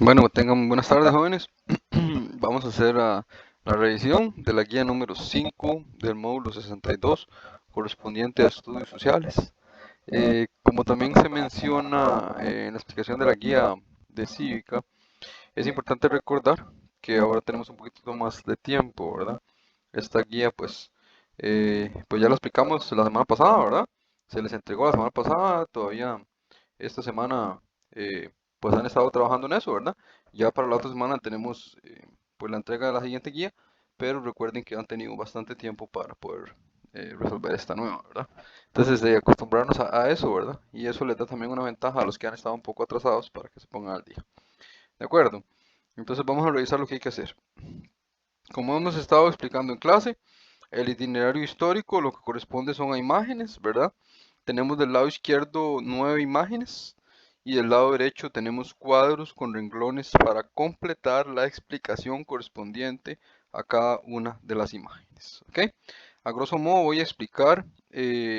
Bueno, tengan buenas tardes, jóvenes. Vamos a hacer la revisión de la guía número 5 del módulo 62, correspondiente a estudios sociales. Como también se menciona en la explicación de la guía de cívica, es importante recordar que ahora tenemos un poquito más de tiempo, ¿verdad? Esta guía, pues ya la explicamos la semana pasada, ¿verdad? Se les entregó la semana pasada, todavía esta semana pues han estado trabajando en eso, ¿verdad? Ya para la otra semana tenemos pues la entrega de la siguiente guía, pero recuerden que han tenido bastante tiempo para poder resolver esta nueva, ¿verdad? Entonces de acostumbrarnos a eso, ¿verdad? Y eso les da también una ventaja a los que han estado un poco atrasados para que se pongan al día. ¿De acuerdo? Entonces vamos a revisar lo que hay que hacer. Como hemos estado explicando en clase, el itinerario histórico lo que corresponde son a imágenes, ¿verdad? Tenemos del lado izquierdo 9 imágenes y del lado derecho tenemos cuadros con renglones para completar la explicación correspondiente a cada una de las imágenes. ¿Ok? A grosso modo voy a explicar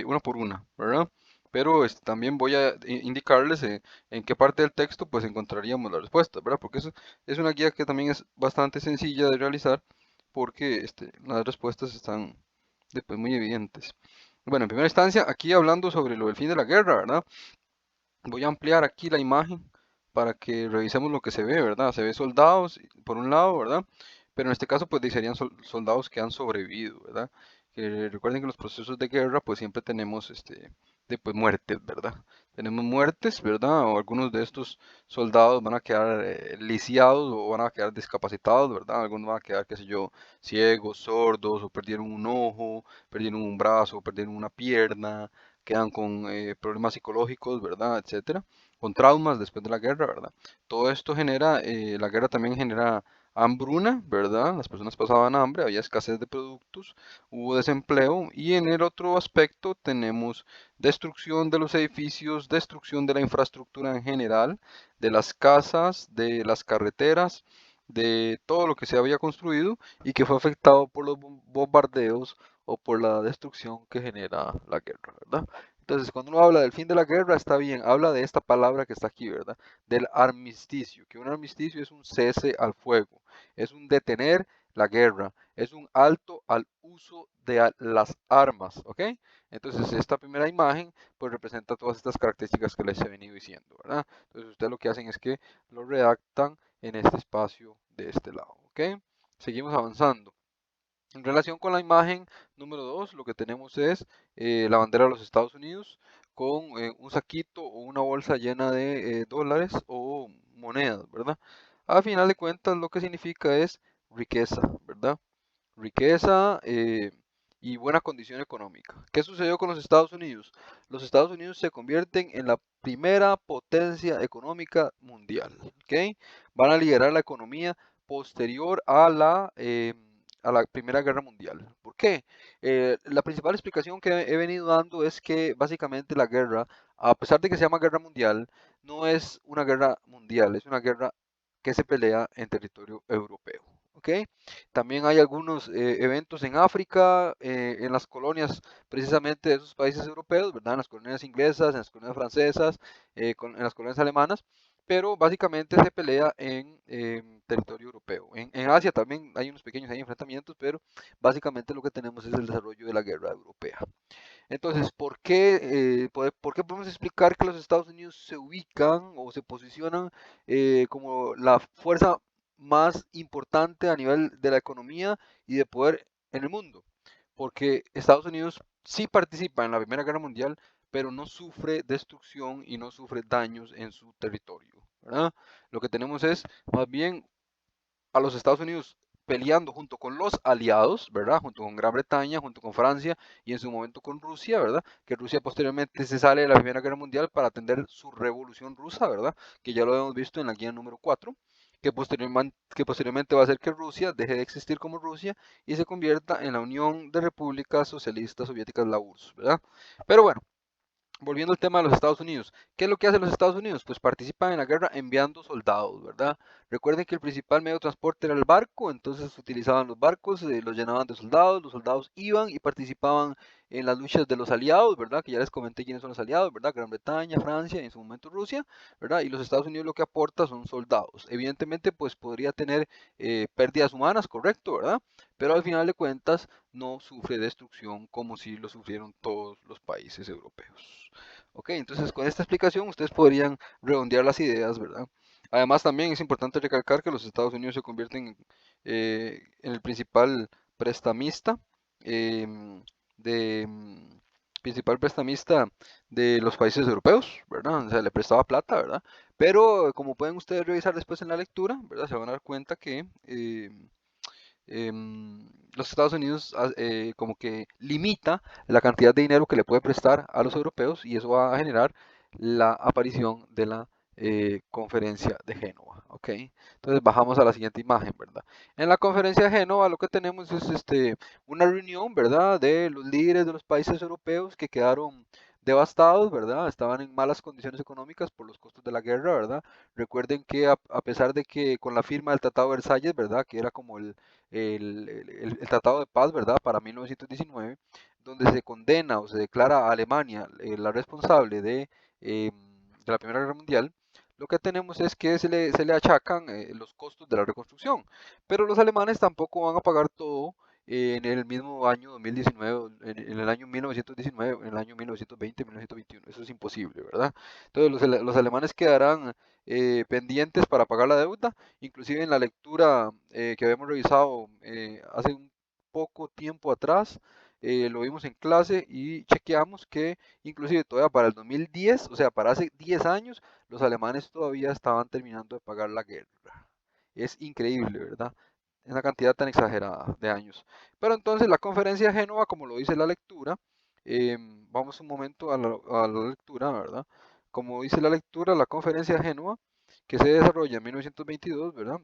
una por una, ¿verdad? Pero también voy a indicarles en qué parte del texto pues encontraríamos la respuesta, ¿verdad? Porque eso es una guía que también es bastante sencilla de realizar porque las respuestas están después muy evidentes. Bueno, en primera instancia, aquí hablando sobre lo del fin de la guerra, ¿verdad? Voy a ampliar aquí la imagen para que revisemos lo que se ve, ¿verdad? Se ve soldados por un lado, ¿verdad? Pero en este caso, pues serían soldados que han sobrevivido, ¿verdad? Que recuerden que en los procesos de guerra, pues siempre tenemos, pues, muertes, ¿verdad? Tenemos muertes, ¿verdad? O algunos de estos soldados van a quedar lisiados o van a quedar discapacitados, ¿verdad? Algunos van a quedar, qué sé yo, ciegos, sordos, o perdieron un ojo, perdieron un brazo, perdieron una pierna, quedan con problemas psicológicos, ¿verdad? Etcétera, con traumas después de la guerra, ¿verdad? Todo esto genera, la guerra también genera hambruna, ¿verdad? Las personas pasaban hambre, había escasez de productos, hubo desempleo y en el otro aspecto tenemos destrucción de los edificios, destrucción de la infraestructura en general, de las casas, de las carreteras, de todo lo que se había construido y que fue afectado por los bombardeos o por la destrucción que genera la guerra, ¿verdad? Entonces, cuando uno habla del fin de la guerra, está bien, habla de esta palabra que está aquí, ¿verdad? Del armisticio, que un armisticio es un cese al fuego, es un detener la guerra, es un alto al uso de las armas, ¿ok? Entonces, esta primera imagen, pues representa todas estas características que les he venido diciendo, ¿verdad? Entonces, ustedes lo que hacen es que lo redactan en este espacio de este lado, ¿ok? Seguimos avanzando. En relación con la imagen número 2, lo que tenemos es la bandera de los Estados Unidos con un saquito o una bolsa llena de dólares o monedas, ¿verdad? A final de cuentas, lo que significa es riqueza, ¿verdad? Riqueza y buena condición económica. ¿Qué sucedió con los Estados Unidos? Los Estados Unidos se convierten en la primera potencia económica mundial, ¿ok? Van a liderar la economía posterior a la Primera Guerra Mundial. ¿Por qué? La principal explicación que he venido dando es que básicamente la guerra, a pesar de que se llama guerra mundial, no es una guerra mundial, es una guerra que se pelea en territorio europeo. ¿Ok? También hay algunos eventos en África, en las colonias precisamente de esos países europeos, ¿verdad? En las colonias inglesas, en las colonias francesas, en las colonias alemanas, pero básicamente se pelea en territorio europeo. En Asia también hay unos pequeños enfrentamientos, pero básicamente lo que tenemos es el desarrollo de la guerra europea. Entonces, ¿por qué podemos explicar que los Estados Unidos se ubican o se posicionan como la fuerza más importante a nivel de la economía y de poder en el mundo? Porque Estados Unidos sí participa en la Primera Guerra Mundial, pero no sufre destrucción y no sufre daños en su territorio, ¿verdad? Lo que tenemos es más bien a los Estados Unidos peleando junto con los aliados, ¿verdad? Junto con Gran Bretaña, junto con Francia y en su momento con Rusia, ¿verdad? Que Rusia posteriormente se sale de la Primera Guerra Mundial para atender su revolución rusa, ¿verdad? Que ya lo hemos visto en la guía número 4, que posteriormente va a hacer que Rusia deje de existir como Rusia y se convierta en la Unión de Repúblicas Socialistas Soviéticas, la URSS, ¿verdad? Pero bueno, volviendo al tema de los Estados Unidos, ¿qué es lo que hacen los Estados Unidos? Pues participan en la guerra enviando soldados, ¿verdad? Recuerden que el principal medio de transporte era el barco, entonces utilizaban los barcos, los llenaban de soldados, los soldados iban y participaban en las luchas de los aliados, ¿verdad? Que ya les comenté quiénes son los aliados, ¿verdad? Gran Bretaña, Francia y en su momento Rusia, ¿verdad? Y los Estados Unidos lo que aporta son soldados. Evidentemente, pues podría tener pérdidas humanas, correcto, ¿verdad? Pero al final de cuentas no sufre destrucción como si lo sufrieron todos los países europeos. Ok, entonces con esta explicación ustedes podrían redondear las ideas, ¿verdad? Además también es importante recalcar que los Estados Unidos se convierten en el principal prestamista em, de principal prestamista de los países europeos, ¿verdad? O sea, le prestaba plata, ¿verdad? Pero como pueden ustedes revisar después en la lectura, ¿verdad? Se van a dar cuenta que los Estados Unidos como que limita la cantidad de dinero que le puede prestar a los europeos y eso va a generar la aparición de la conferencia de Génova, ¿ok? Entonces bajamos a la siguiente imagen, ¿verdad? En la conferencia de Génova lo que tenemos es una reunión, ¿verdad? De los líderes de los países europeos que quedaron devastados, ¿verdad? Estaban en malas condiciones económicas por los costos de la guerra, ¿verdad? Recuerden que a pesar de que con la firma del Tratado de Versalles, ¿verdad? Que era como el Tratado de Paz, ¿verdad? Para 1919, donde se condena o se declara a Alemania la responsable de la Primera Guerra Mundial, lo que tenemos es que se le achacan los costos de la reconstrucción, pero los alemanes tampoco van a pagar todo en el mismo año 2019, en el año 1919, en el año 1920, 1921. Eso es imposible, ¿verdad? Entonces los alemanes quedarán pendientes para pagar la deuda. Inclusive en la lectura que habíamos revisado hace un poco tiempo atrás, lo vimos en clase y chequeamos que inclusive todavía para el 2010, o sea, para hace 10 años, los alemanes todavía estaban terminando de pagar la guerra. Es increíble, ¿verdad? Una cantidad tan exagerada de años. Pero entonces la conferencia de Génova, como lo dice la lectura, vamos un momento a la lectura, ¿verdad? Como dice la lectura, la conferencia de Génova, que se desarrolla en 1922, ¿verdad?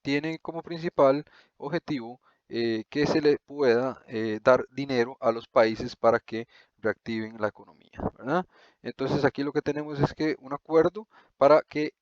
Tiene como principal objetivo que se le pueda dar dinero a los países para que reactiven la economía, ¿verdad? Entonces aquí lo que tenemos es que un acuerdo para que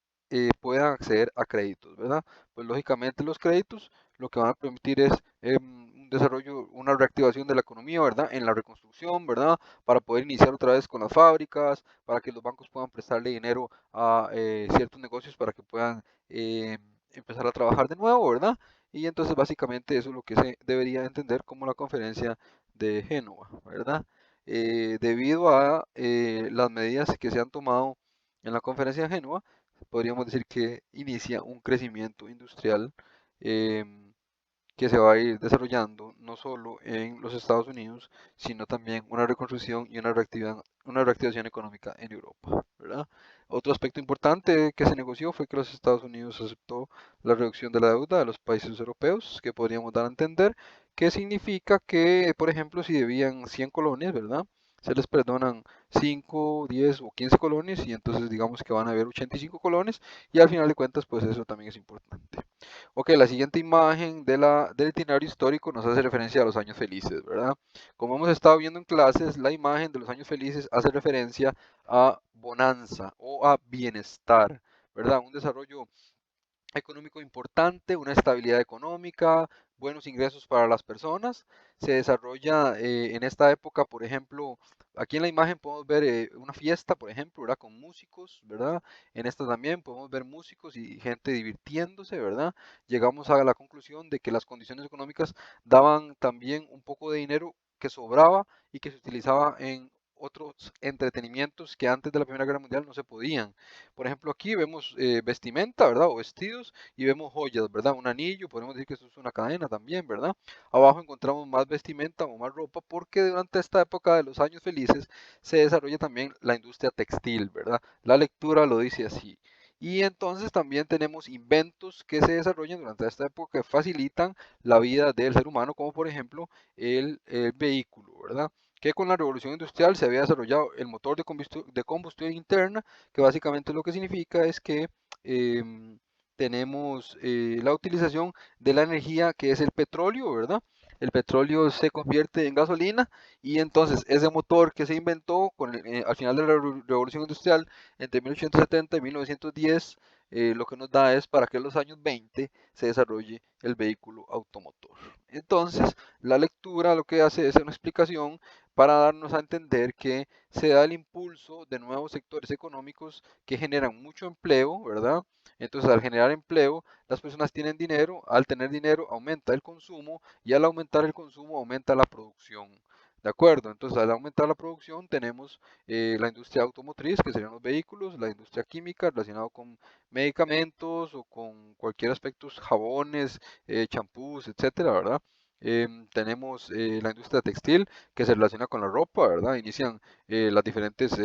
puedan acceder a créditos, ¿verdad? Pues lógicamente los créditos lo que van a permitir es un desarrollo, una reactivación de la economía, ¿verdad? En la reconstrucción, ¿verdad? Para poder iniciar otra vez con las fábricas, para que los bancos puedan prestarle dinero a ciertos negocios para que puedan empezar a trabajar de nuevo, ¿verdad? Y entonces básicamente eso es lo que se debería entender como la conferencia de Génova, ¿verdad? Debido a las medidas que se han tomado en la conferencia de Génova, podríamos decir que inicia un crecimiento industrial em, que se va a ir desarrollando no solo en los Estados Unidos, sino también una reconstrucción y una reactivación económica en Europa, ¿verdad? Otro aspecto importante que se negoció fue que los Estados Unidos aceptó la reducción de la deuda de los países europeos, que podríamos dar a entender que significa que, por ejemplo, si debían 100 colones, ¿verdad? Se les perdonan 5, 10 o 15 colones y entonces digamos que van a haber 85 colones y al final de cuentas pues eso también es importante. Ok, la siguiente imagen del itinerario histórico nos hace referencia a los años felices, ¿verdad? Como hemos estado viendo en clases, la imagen de los años felices hace referencia a bonanza o a bienestar, ¿verdad? Un desarrollo económico importante, una estabilidad económica, buenos ingresos para las personas. Se desarrolla en esta época, por ejemplo, aquí en la imagen podemos ver una fiesta, por ejemplo, ¿verdad? Con músicos, ¿verdad? En esta también podemos ver músicos y gente divirtiéndose, ¿verdad? Llegamos a la conclusión de que las condiciones económicas daban también un poco de dinero que sobraba y que se utilizaba en otros entretenimientos que antes de la Primera Guerra Mundial no se podían. Por ejemplo, aquí vemos vestimenta, ¿verdad? O vestidos y vemos joyas, ¿verdad? Un anillo, podemos decir que eso es una cadena también, ¿verdad? Abajo encontramos más vestimenta o más ropa porque durante esta época de los años felices se desarrolla también la industria textil, ¿verdad? La lectura lo dice así. Y entonces también tenemos inventos que se desarrollan durante esta época que facilitan la vida del ser humano, como por ejemplo el vehículo, ¿verdad? Que con la revolución industrial se había desarrollado el motor de combustión interna, que básicamente lo que significa es que tenemos la utilización de la energía que es el petróleo, ¿verdad? El petróleo se convierte en gasolina y entonces ese motor que se inventó al final de la revolución industrial entre 1870 y 1910, lo que nos da es para que en los años 20 se desarrolle el vehículo automotor. Entonces, la lectura lo que hace es una explicación para darnos a entender que se da el impulso de nuevos sectores económicos que generan mucho empleo, ¿verdad? Entonces, al generar empleo, las personas tienen dinero, al tener dinero aumenta el consumo y al aumentar el consumo aumenta la producción. ¿De acuerdo? Entonces, al aumentar la producción tenemos la industria automotriz, que serían los vehículos, la industria química relacionado con medicamentos o con cualquier aspecto, jabones, champús, etcétera, ¿verdad? Tenemos la industria textil que se relaciona con la ropa, ¿verdad? Inician las diferentes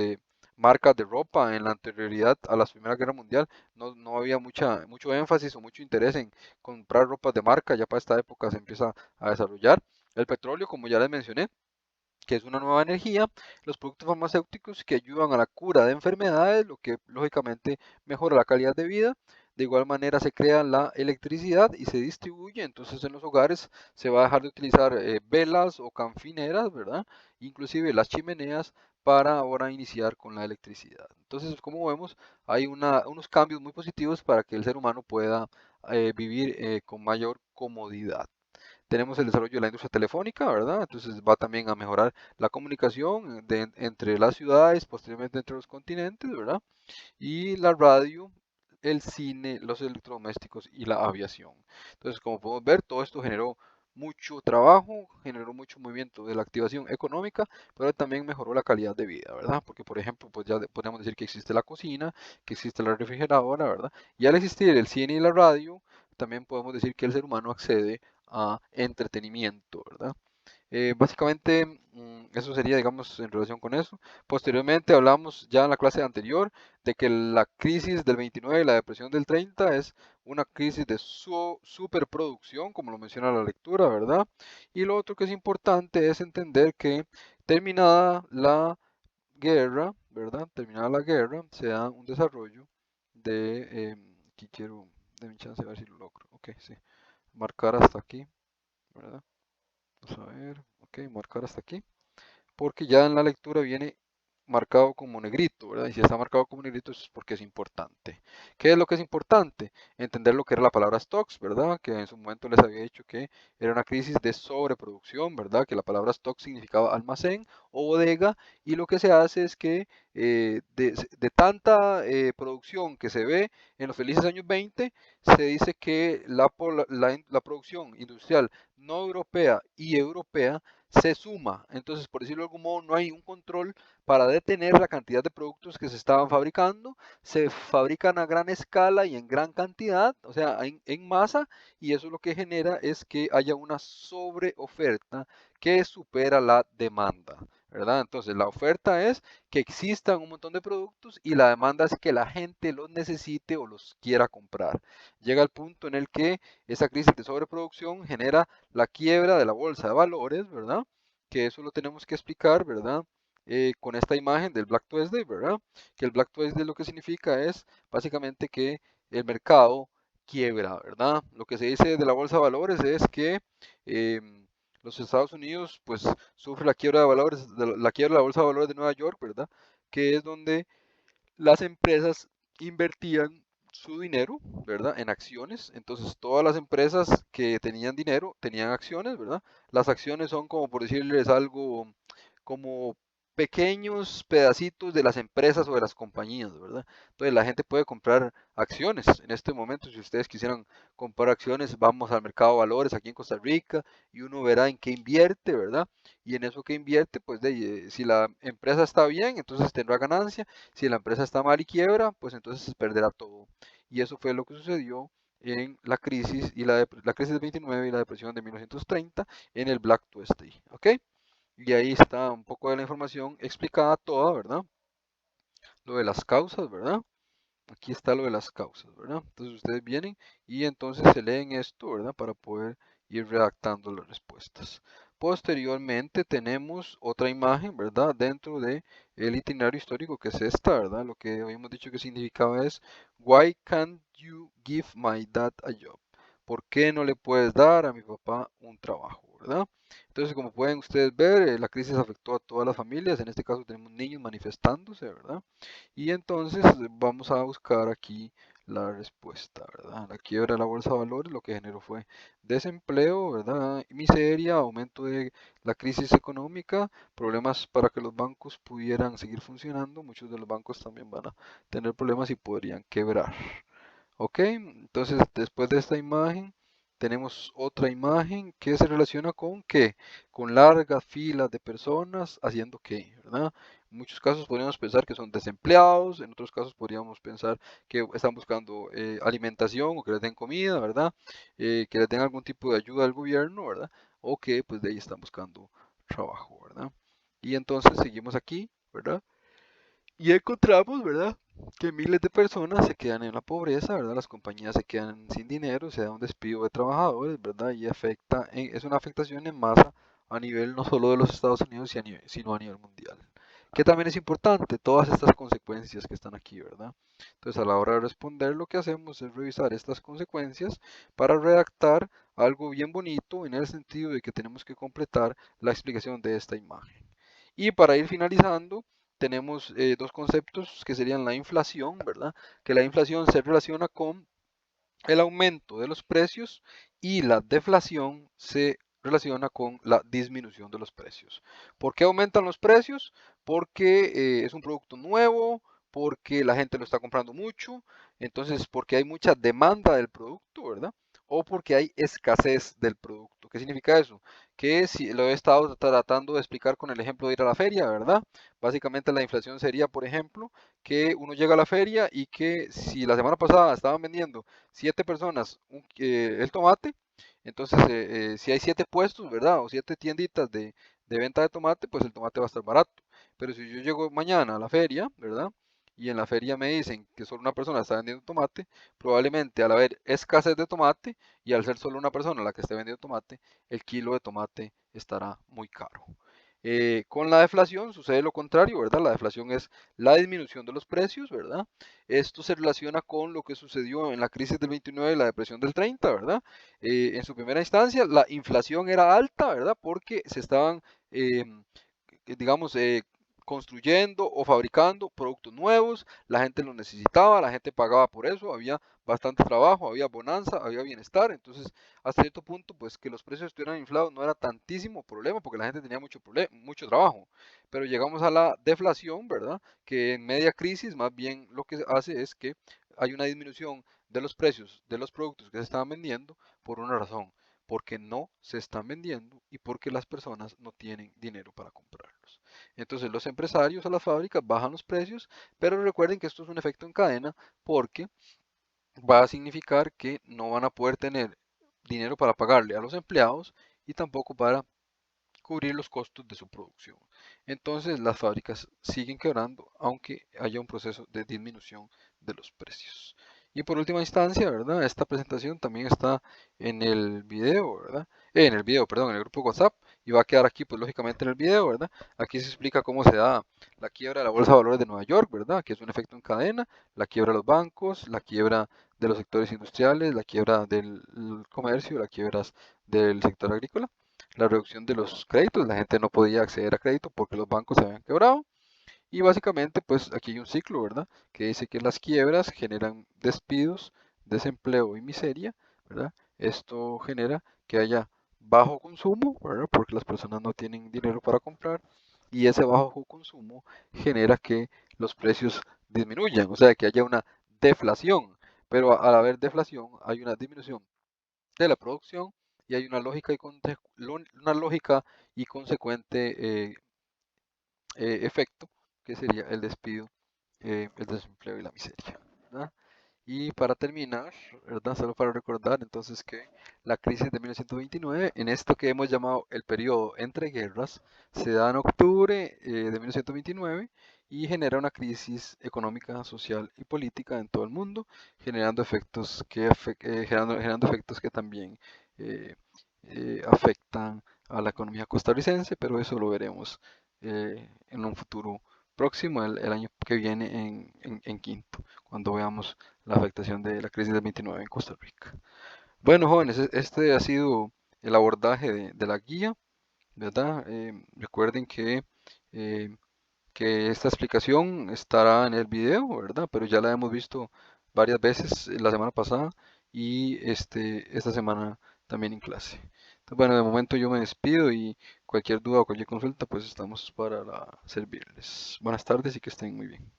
marcas de ropa. En la anterioridad a la Primera Guerra Mundial no había mucho énfasis o mucho interés en comprar ropas de marca, ya para esta época se empieza a desarrollar. El petróleo, como ya les mencioné, que es una nueva energía, los productos farmacéuticos que ayudan a la cura de enfermedades, lo que lógicamente mejora la calidad de vida. De igual manera se crea la electricidad y se distribuye, entonces en los hogares se va a dejar de utilizar velas o canfineras, ¿verdad? Inclusive las chimeneas para ahora iniciar con la electricidad. Entonces, como vemos, hay unos cambios muy positivos para que el ser humano pueda vivir con mayor comodidad. Tenemos el desarrollo de la industria telefónica, ¿verdad? Entonces va también a mejorar la comunicación entre las ciudades, posteriormente entre los continentes, ¿verdad? Y la radio, el cine, los electrodomésticos y la aviación. Entonces, como podemos ver, todo esto generó mucho trabajo, generó mucho movimiento de la activación económica, pero también mejoró la calidad de vida, ¿verdad? Porque, por ejemplo, pues ya podemos decir que existe la cocina, que existe la refrigeradora, ¿verdad? Y al existir el cine y la radio, también podemos decir que el ser humano accede a entretenimiento, ¿verdad? Básicamente, eso sería, digamos, en relación con eso. Posteriormente hablamos ya en la clase anterior de que la crisis del 29 y la depresión del 30 es una crisis de superproducción, como lo menciona la lectura, ¿verdad? Y lo otro que es importante es entender que terminada la guerra, ¿verdad? Terminada la guerra, se da un desarrollo aquí quiero, de mi chance a ver si lo logro. Ok, sí. Marcar hasta aquí, ¿verdad? Vamos a ver, ok, marcar hasta aquí, porque ya en la lectura viene marcado como negrito, ¿verdad? Y si está marcado como negrito es porque es importante. ¿Qué es lo que es importante? Entender lo que era la palabra stocks, ¿verdad? Que en su momento les había dicho que era una crisis de sobreproducción, ¿verdad? Que la palabra stock significaba almacén o bodega y lo que se hace es que de tanta producción que se ve en los felices años 20, se dice que la producción industrial no europea y europea se suma. Entonces, por decirlo de algún modo, no hay un control para detener la cantidad de productos que se estaban fabricando. Se fabrican a gran escala y en gran cantidad, o sea, en masa, y eso lo que genera es que haya una sobreoferta que supera la demanda, ¿verdad? Entonces, la oferta es que existan un montón de productos y la demanda es que la gente los necesite o los quiera comprar. Llega el punto en el que esa crisis de sobreproducción genera la quiebra de la bolsa de valores, ¿verdad? Que eso lo tenemos que explicar, ¿verdad? Con esta imagen del Black Tuesday, ¿verdad? Que el Black Tuesday lo que significa es básicamente que el mercado quiebra, ¿verdad? Lo que se dice de la bolsa de valores es que los Estados Unidos pues sufre la quiebra de valores, la quiebra de la bolsa de valores de Nueva York, ¿verdad? Que es donde las empresas invertían su dinero, ¿verdad? En acciones. Entonces, todas las empresas que tenían dinero tenían acciones, ¿verdad? Las acciones son como por decirles algo como pequeños pedacitos de las empresas o de las compañías, ¿verdad? Entonces, la gente puede comprar acciones. En este momento, si ustedes quisieran comprar acciones, vamos al mercado de valores aquí en Costa Rica y uno verá en qué invierte, ¿verdad? Y en eso que invierte, pues si la empresa está bien, entonces tendrá ganancia. Si la empresa está mal y quiebra, pues entonces se perderá todo. Y eso fue lo que sucedió en la crisis la crisis del 29 y la depresión de 1930 en el Black Tuesday, ¿ok? Y ahí está un poco de la información explicada toda, ¿verdad? Lo de las causas, ¿verdad? Aquí está lo de las causas, ¿verdad? Entonces ustedes vienen y entonces se leen esto, ¿verdad? Para poder ir redactando las respuestas. Posteriormente tenemos otra imagen, ¿verdad? Dentro de el itinerario histórico que es esta, ¿verdad? Lo que habíamos dicho que significaba es Why can't you give my dad a job? ¿Por qué no le puedes dar a mi papá un trabajo, ¿verdad? Entonces, como pueden ustedes ver, la crisis afectó a todas las familias. En este caso tenemos niños manifestándose, ¿verdad? Y entonces vamos a buscar aquí la respuesta, ¿verdad? La quiebra de la bolsa de valores lo que generó fue desempleo, ¿verdad? Miseria, aumento de la crisis económica, problemas para que los bancos pudieran seguir funcionando. Muchos de los bancos también van a tener problemas y podrían quebrar. Ok, entonces después de esta imagen tenemos otra imagen que se relaciona con qué, con largas filas de personas haciendo qué, ¿verdad? En muchos casos podríamos pensar que son desempleados, en otros casos podríamos pensar que están buscando alimentación o que les den comida, ¿verdad? Que les den algún tipo de ayuda del gobierno, ¿verdad? O que pues de ahí están buscando trabajo, ¿verdad? Y entonces seguimos aquí, ¿verdad? Y encontramos, ¿verdad? Que miles de personas se quedan en la pobreza, ¿verdad? Las compañías se quedan sin dinero, se da un despido de trabajadores, ¿verdad? Y es una afectación en masa a nivel no solo de los Estados Unidos, sino a nivel mundial. Que también es importante, todas estas consecuencias que están aquí, ¿verdad? Entonces, a la hora de responder, lo que hacemos es revisar estas consecuencias para redactar algo bien bonito en el sentido de que tenemos que completar la explicación de esta imagen. Y para ir finalizando, tenemos dos conceptos que serían la inflación, ¿verdad? Que la inflación se relaciona con el aumento de los precios y la deflación se relaciona con la disminución de los precios. ¿Por qué aumentan los precios? Porque es un producto nuevo, porque la gente lo está comprando mucho, entonces porque hay mucha demanda del producto, ¿verdad? O porque hay escasez del producto. ¿Qué significa eso? Que si lo he estado tratando de explicar con el ejemplo de ir a la feria, ¿verdad? Básicamente la inflación sería, por ejemplo, que uno llega a la feria y que si la semana pasada estaban vendiendo 7 personas el tomate, entonces si hay 7 puestos, ¿verdad? O 7 tienditas de venta de tomate, pues el tomate va a estar barato. Pero si yo llego mañana a la feria, ¿verdad? Y en la feria me dicen que solo una persona está vendiendo tomate, probablemente al haber escasez de tomate y al ser solo una persona la que esté vendiendo tomate, el kilo de tomate estará muy caro. Con la deflación sucede lo contrario, ¿verdad? La deflación es la disminución de los precios, ¿verdad? Esto se relaciona con lo que sucedió en la crisis del 29 y la depresión del 30, ¿verdad? En su primera instancia, la inflación era alta, ¿verdad? Porque se estaban, digamos, construyendo o fabricando productos nuevos, la gente los necesitaba, la gente pagaba por eso, había bastante trabajo, había bonanza, había bienestar, entonces hasta cierto punto, pues que los precios estuvieran inflados no era tantísimo problema porque la gente tenía mucho trabajo, pero llegamos a la deflación, ¿verdad? Que en media crisis más bien lo que hace es que hay una disminución de los precios de los productos que se estaban vendiendo por una razón, porque no se están vendiendo y porque las personas no tienen dinero para comprarlos. Entonces los empresarios a las fábricas bajan los precios, pero recuerden que esto es un efecto en cadena porque va a significar que no van a poder tener dinero para pagarle a los empleados y tampoco para cubrir los costos de su producción. Entonces las fábricas siguen quebrando aunque haya un proceso de disminución de los precios. Y por última instancia, ¿verdad? Esta presentación también está en el video, ¿verdad? En el video, perdón, en el grupo WhatsApp y va a quedar aquí, pues lógicamente en el video, ¿verdad? Aquí se explica cómo se da la quiebra de la Bolsa de Valores de Nueva York, ¿verdad? Que es un efecto en cadena, la quiebra de los bancos, la quiebra de los sectores industriales, la quiebra del comercio, la quiebra del sector agrícola, la reducción de los créditos, la gente no podía acceder a crédito porque los bancos se habían quebrado. Y básicamente, pues aquí hay un ciclo, ¿verdad? Que dice que las quiebras generan despidos, desempleo y miseria, ¿verdad? Esto genera que haya bajo consumo, ¿verdad? Porque las personas no tienen dinero para comprar y ese bajo consumo genera que los precios disminuyan, o sea, que haya una deflación. Pero al haber deflación hay una disminución de la producción y hay una lógica y consecuente efecto que sería el despido, el desempleo y la miseria, ¿verdad? Y para terminar, ¿verdad? Solo para recordar entonces que la crisis de 1929, en esto que hemos llamado el periodo entre guerras, se da en octubre de 1929 y genera una crisis económica, social y política en todo el mundo, generando generando efectos que también eh, afectan a la economía costarricense, pero eso lo veremos en un futuro próximo, el año que viene en quinto, cuando veamos la afectación de la crisis del 29 en Costa Rica. Bueno, jóvenes, este ha sido el abordaje de la guía, ¿verdad? Recuerden que esta explicación estará en el video, ¿verdad? Pero ya la hemos visto varias veces la semana pasada y esta semana también en clase. Entonces, bueno, de momento yo me despido y cualquier duda o cualquier consulta, pues estamos para servirles. Buenas tardes y que estén muy bien.